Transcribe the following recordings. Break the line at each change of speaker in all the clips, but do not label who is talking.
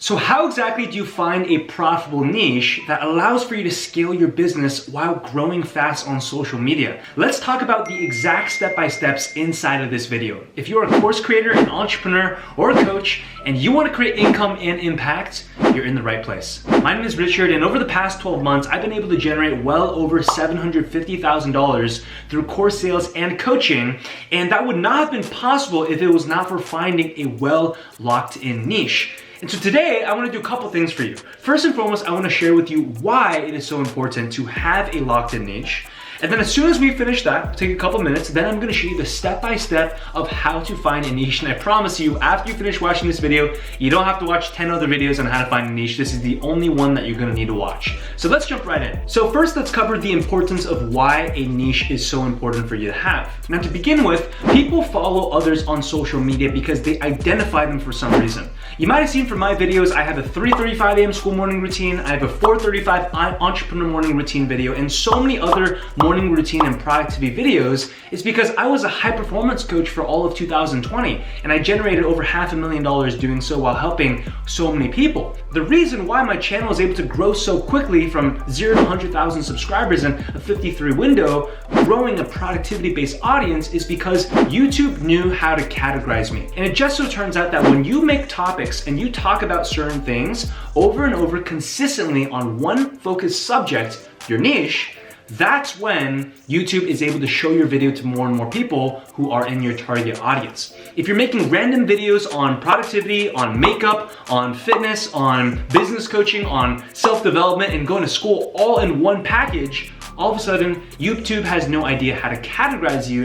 So how exactly do you find a profitable niche that allows for you to scale your business while growing fast on social media? Let's talk about the exact step-by-steps inside of this video. If you're a course creator, an entrepreneur, or a coach, and you want to create income and impact, you're in the right place. My name is Richard, and over the past 12 months, I've been able to generate well over $750,000 through course sales and coaching, and that would not have been possible if it was not for finding a well locked-in niche. And so today, I want to do a couple things for you. First and foremost, I want to share with you why it is so important to have a locked-in niche. And then as soon as we finish that, take a couple minutes, then I'm gonna show you the step-by-step of how to find a niche. And I promise you, after you finish watching this video, you don't have to watch 10 other videos on how to find a niche. This is the only one that you're gonna need to watch. So let's jump right in. So first, let's cover the importance of why a niche is so important for you to have. Now to begin with, people follow others on social media because they identify them for some reason. You might have seen from my videos, I have a 3:35 a.m. school morning routine, I have a 4:35 entrepreneur morning routine video, and so many other morning routine and productivity videos. Is because I was a high performance coach for all of 2020, and I generated over $500,000 doing so while helping so many people. The reason why my channel is able to grow so quickly from 0 to 100,000 subscribers in a 53 window, growing a productivity based audience, is because YouTube knew how to categorize me. And it just so turns out that when you make topics and you talk about certain things over and over consistently on one focused subject, your niche, that's when YouTube is able to show your video to more and more people who are in your target audience. If you're making random videos on productivity, on makeup, on fitness, on business coaching, on self-development, and going to school all in one package, all of a sudden, YouTube has no idea how to categorize you.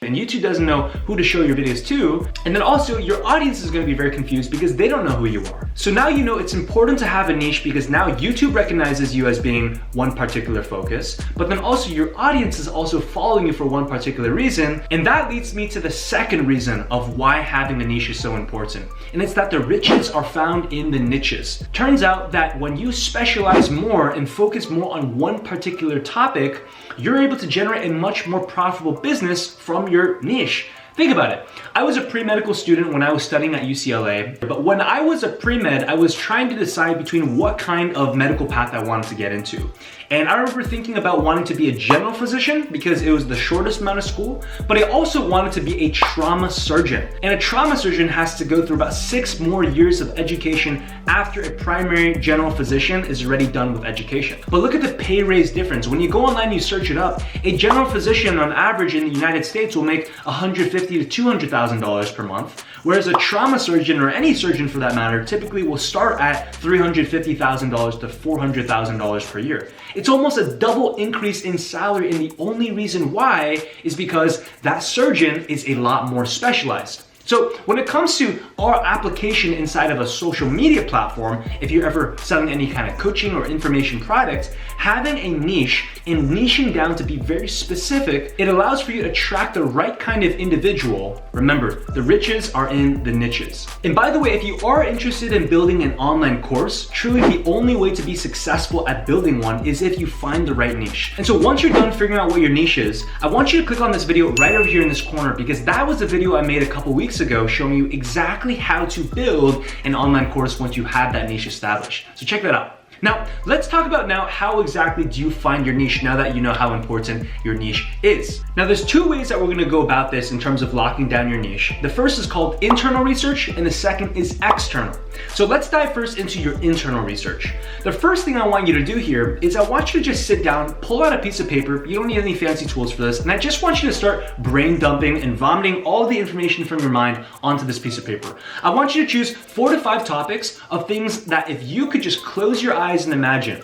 And YouTube doesn't know who to show your videos to. And then also your audience is gonna be very confused because they don't know who you are. So now you know it's important to have a niche because now YouTube recognizes you as being one particular focus, but then also your audience is also following you for one particular reason. And that leads me to the second reason of why having a niche is so important. And it's that the riches are found in the niches. Turns out that when you specialize more and focus more on one particular topic, you're able to generate a much more profitable business from your niche. Think about it. I was a pre-medical student when I was studying at UCLA, but when I was a pre-med, I was trying to decide between what kind of medical path I wanted to get into. And I remember thinking about wanting to be a general physician because it was the shortest amount of school, but I also wanted to be a trauma surgeon. And a trauma surgeon has to go through about 6 more years of education after a primary general physician is already done with education. But look at the pay raise difference. When you go online, you search it up, a general physician on average in the United States will make $150,000 to $200,000 per month, whereas a trauma surgeon, or any surgeon for that matter, typically will start at $350,000 to $400,000 per year. It's almost a double increase in salary, and the only reason why is because that surgeon is a lot more specialized. So when it comes to our application inside of a social media platform, if you're ever selling any kind of coaching or information product, having a niche and niching down to be very specific, it allows for you to attract the right kind of individual. Remember, the riches are in the niches. And by the way, if you are interested in building an online course, truly the only way to be successful at building one is if you find the right niche. And so once you're done figuring out what your niche is, I want you to click on this video right over here in this corner, because that was a video I made a couple weeks ago showing you exactly how to build an online course once you have that niche established. So check that out. Now, let's talk about how exactly do you find your niche now that you know how important your niche is. Now, there's 2 ways that we're gonna go about this in terms of locking down your niche. The first is called internal research, and the second is external. So let's dive first into your internal research. The first thing I want you to do here is I want you to just sit down, pull out a piece of paper. You don't need any fancy tools for this. And I just want you to start brain dumping and vomiting all the information from your mind onto this piece of paper. I want you to choose 4 to 5 topics of things that if you could just close your eyes and imagine,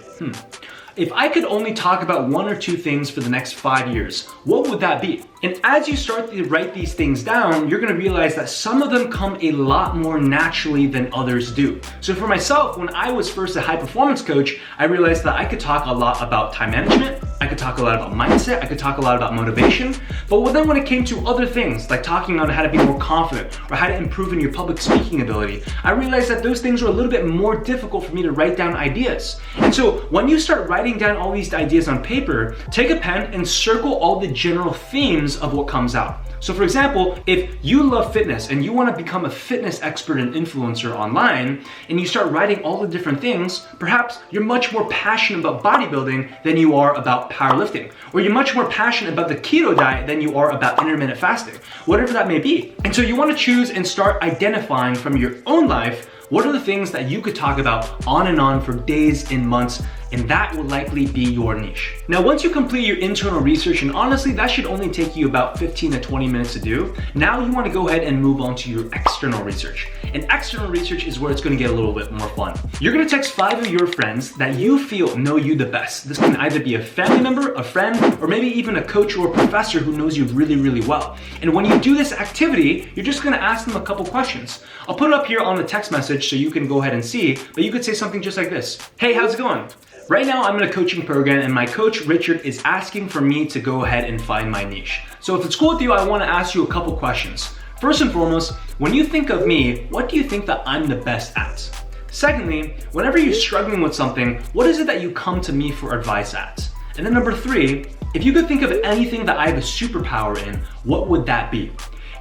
if I could only talk about 1 or 2 things for the next 5 years, what would that be? And as you start to write these things down, you're gonna realize that some of them come a lot more naturally than others do. So for myself, when I was first a high performance coach, I realized that I could talk a lot about time management, I could talk a lot about mindset, I could talk a lot about motivation, but then when it came to other things, like talking on how to be more confident or how to improve in your public speaking ability, I realized that those things were a little bit more difficult for me to write down ideas. And so when you start writing down all these ideas on paper, take a pen and circle all the general themes of what comes out. So for example, if you love fitness and you want to become a fitness expert and influencer online, and you start writing all the different things, perhaps you're much more passionate about bodybuilding than you are about powerlifting. Or you're much more passionate about the keto diet than you are about intermittent fasting, whatever that may be. And so you want to choose and start identifying from your own life what are the things that you could talk about on and on for days and months, and that will likely be your niche. Now, once you complete your internal research, and honestly, that should only take you about 15 to 20 minutes to do, now you want to go ahead and move on to your external research. And external research is where it's going to get a little bit more fun. You're going to text 5 of your friends that you feel know you the best. This can either be a family member, a friend, or maybe even a coach or a professor who knows you really, really well. And when you do this activity, you're just going to ask them a couple questions. I'll put it up here on the text message so you can go ahead and see, but you could say something just like this. Hey, how's it going? Right now I'm in a coaching program and my coach Richard is asking for me to go ahead and find my niche. So if it's cool with you, I want to ask you a couple questions. First and foremost, when you think of me, what do you think that I'm the best at? Secondly, whenever you're struggling with something, what is it that you come to me for advice at? And then number 3, if you could think of anything that I have a superpower in, what would that be?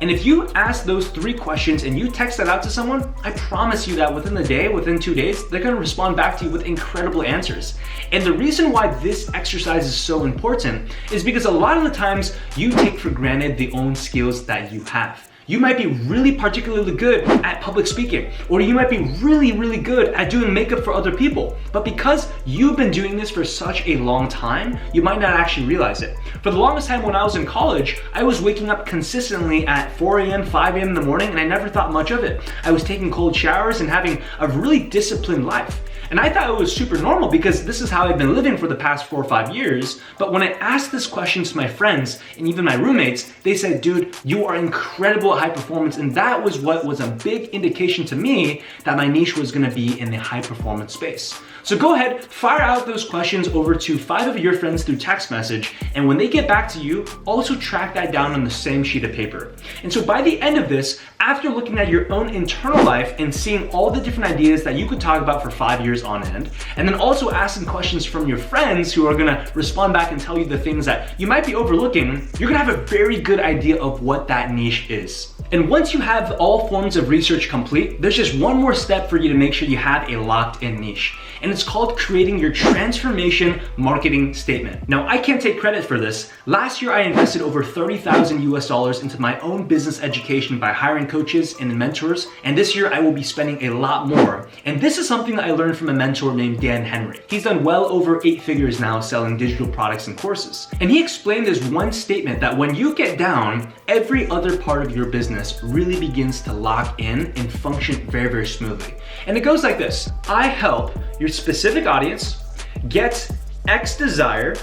And if you ask those 3 questions and you text that out to someone, I promise you that within the day, within 2 days, they're gonna respond back to you with incredible answers. And the reason why this exercise is so important is because a lot of the times you take for granted the own skills that you have. You might be really particularly good at public speaking, or you might be really, really good at doing makeup for other people. But because you've been doing this for such a long time, you might not actually realize it. For the longest time when I was in college, I was waking up consistently at 4 a.m., 5 a.m. in the morning, and I never thought much of it. I was taking cold showers and having a really disciplined life. And I thought it was super normal because this is how I've been living for the past 4 or 5 years. But when I asked this question to my friends and even my roommates, they said, dude, you are incredible at high performance. And that was what was a big indication to me that my niche was gonna be in the high performance space. So go ahead, fire out those questions over to 5 of your friends through text message. And when they get back to you, also track that down on the same sheet of paper. And so by the end of this, after looking at your own internal life and seeing all the different ideas that you could talk about for 5 years on end, and then also asking questions from your friends who are gonna respond back and tell you the things that you might be overlooking, you're gonna have a very good idea of what that niche is. And once you have all forms of research complete, there's just one more step for you to make sure you have a locked-in niche. And it's called creating your transformation marketing statement. Now, I can't take credit for this. Last year, I invested over $30,000 US into my own business education by hiring coaches and mentors. And this year, I will be spending a lot more. And this is something that I learned from a mentor named Dan Henry. He's done well over 8 figures now selling digital products and courses. And he explained this one statement that when you get down, every other part of your business really begins to lock in and function very, very smoothly. And it goes like this. I help your specific audience get X desire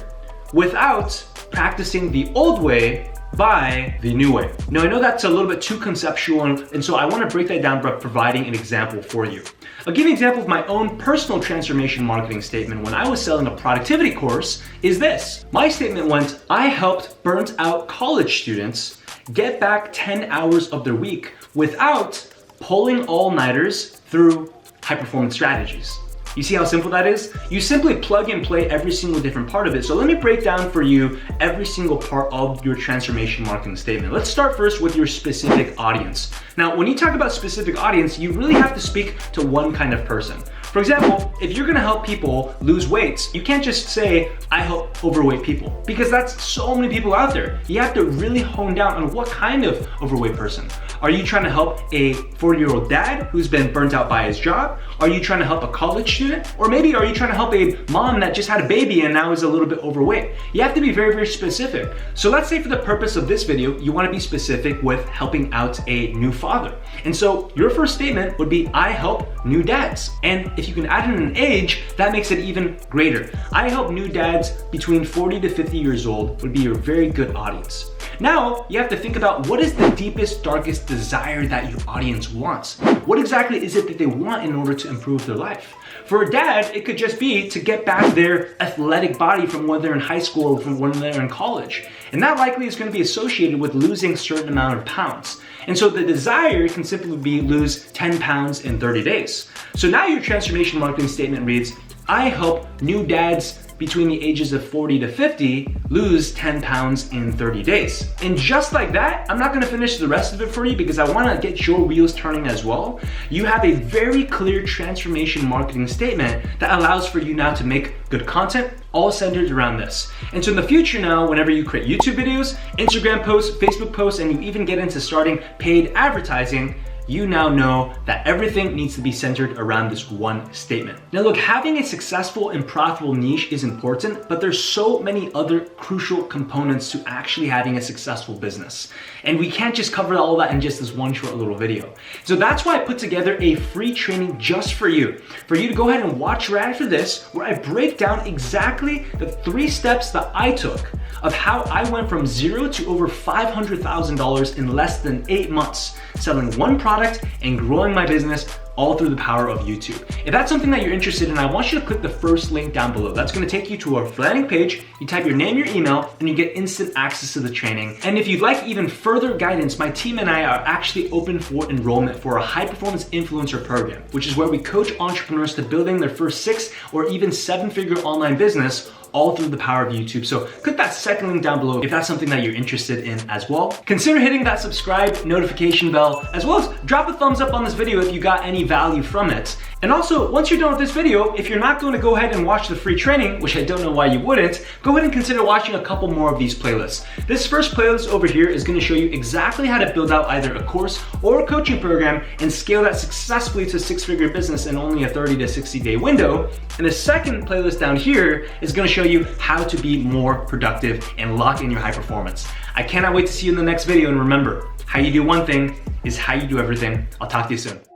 without practicing the old way by the new way. Now, I know that's a little bit too conceptual, and so I want to break that down by providing an example for you. I'll give you an example of my own personal transformation marketing statement when I was selling a productivity course is this. My statement went, I helped burnt out college students get back 10 hours of their week without pulling all-nighters through high-performance strategies. You see how simple that is? You simply plug and play every single different part of it. So let me break down for you every single part of your transformation marketing statement. Let's start first with your specific audience. Now, when you talk about specific audience, you really have to speak to one kind of person. For example, if you're gonna help people lose weight, you can't just say, I help overweight people, because that's so many people out there. You have to really hone down on what kind of overweight person. Are you trying to help a 40-year-old dad who's been burnt out by his job? Are you trying to help a college student? Or maybe are you trying to help a mom that just had a baby and now is a little bit overweight? You have to be very, very specific. So let's say for the purpose of this video, you wanna be specific with helping out a new father. And so your first statement would be, I help new dads. And if you can add in an age, that makes it even greater. I help new dads between 40 to 50 years old would be your very good audience. Now, you have to think about what is the deepest, darkest desire that your audience wants. What exactly is it that they want in order to improve their life? For a dad, it could just be to get back their athletic body from when they're in high school or from when they're in college. And that likely is going to be associated with losing a certain amount of pounds. And so the desire can simply be lose 10 pounds in 30 days. So now your transformation marketing statement reads, I help new dads between the ages of 40 to 50 lose 10 pounds in 30 days. And just like that, I'm not gonna finish the rest of it for you because I wanna get your wheels turning as well. You have a very clear transformation marketing statement that allows for you now to make good content, all centered around this. And so in the future now, whenever you create YouTube videos, Instagram posts, Facebook posts, and you even get into starting paid advertising, you now know that everything needs to be centered around this one statement. Now look, having a successful and profitable niche is important, but there's so many other crucial components to actually having a successful business. And we can't just cover all that in just this one short little video. So that's why I put together a free training just for you to go ahead and watch right after this, where I break down exactly the 3 steps that I took of how I went from zero to over $500,000 in less than 8 months, selling one product and growing my business all through the power of YouTube. If that's something that you're interested in, I want you to click the first link down below. That's gonna take you to our landing page. You type your name, your email, and you get instant access to the training. And if you'd like even further guidance, my team and I are actually open for enrollment for a high performance influencer program, which is where we coach entrepreneurs to building their first 6 or even 7-figure online business all through the power of YouTube. So click that second link down below if that's something that you're interested in as well. Consider hitting that subscribe notification bell, as well as drop a thumbs up on this video if you got any value from it. And also, once you're done with this video, if you're not going to go ahead and watch the free training, which I don't know why you wouldn't, go ahead and consider watching a couple more of these playlists. This first playlist over here is going to show you exactly how to build out either a course or a coaching program and scale that successfully to a 6-figure business in only a 30 to 60 day window. And the second playlist down here is going to show you how to be more productive and lock in your high performance. I cannot wait to see you in the next video, and remember, how you do one thing is how you do everything. I'll talk to you soon.